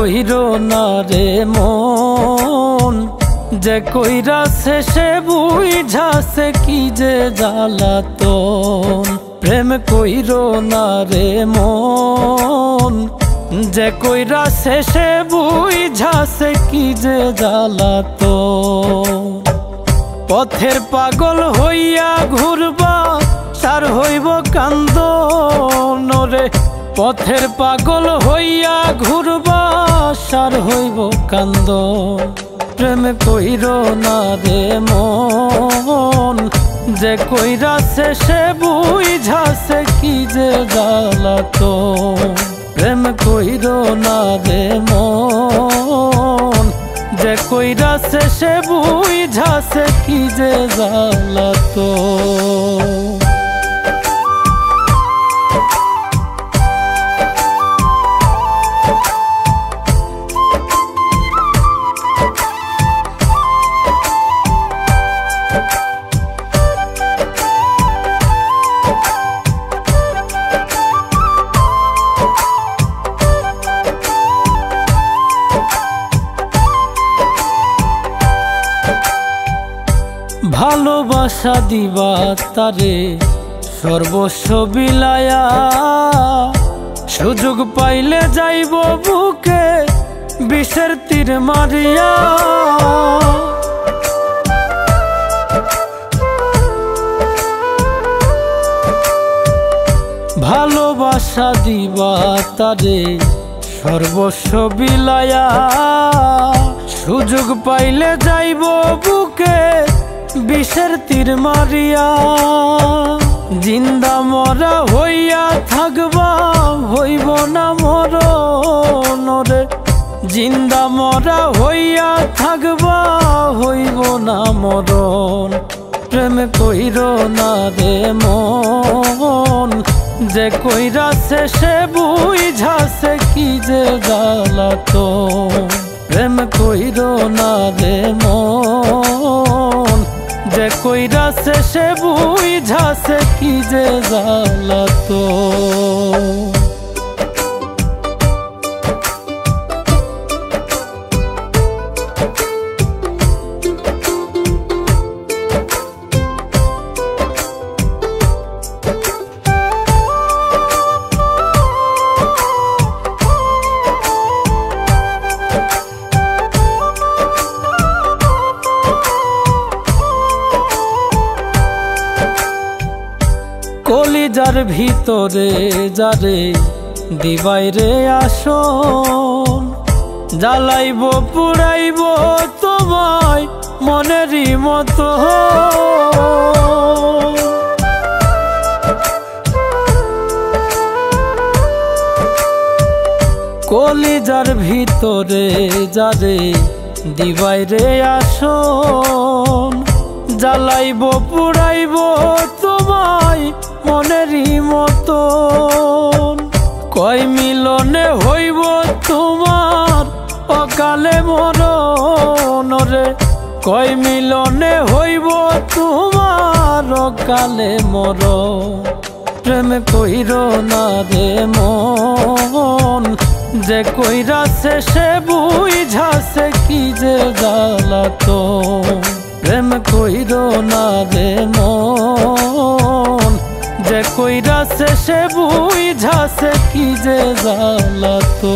কইরো না রে মন, যে কইরাছে সে বুঝাছে কি যে জ্বালাতন। প্রেম কইরো না রে মন, যে কইরাছে সে বুঝাছে কি যে জ্বালাতন। পথের পাগল হইয়া ঘুরবা সার হইব কান্দন রে, পথের পাগল হইয়া ঘুরবা সার হইব কান্দন। প্রেম কইরো না রে মন, যে কইরাছে সে বুঝাছে কি যে জ্বালাতন। প্রেম কইরো না রে মন, যে কইরাছে সে বুঝাছে কি যে জ্বালাতন। ভালোবাসা দিবা তারে সর্বস্ব বিলায়া, সুযোগ পাইলে যাইব বুকে বিষের তীর মারিয়া। ভালোবাসা দিবা তারে সর্বস্ব বিলায়া, সুযোগ পাইলে যাইব বুকে বিষের তীর মারিয়া। জিন্দা মরা হইয়া থাকবা হইব না মরণ রে, জিন্দা মরা হইয়া থাকবা হইব না মরণ। প্রেম কইরো না রে মন, যে কইরাছে সে বুঝাছে কি যে জ্বালাতন। প্রেম কইরো না রে মন, যে কইরাছে সে বুঝাছে কি যে জ্বালাতন। কলিজার ভিতরে যারে দিবাই রে আসন, জ্বালাইব পুড়াইব তোমায় মনেরই মতো। কলিজার ভিতরে যারে দিবাই রে আসন, জ্বালাইব পুড়াইব তোমায় মনেরই মতন। কয় মিলনে হইব তোমার অকালে মরণ রে, কয় মিলনে হইব তোমার অকালে মরণ। প্রেম কইরো না রে মন, যে কইরাছে সে বুঝাছে কি যে জ্বালাতন। প্রেম কইরো না রে মন, যে কইরাছে সে বুঝাছে কি যে জ্বালাতন।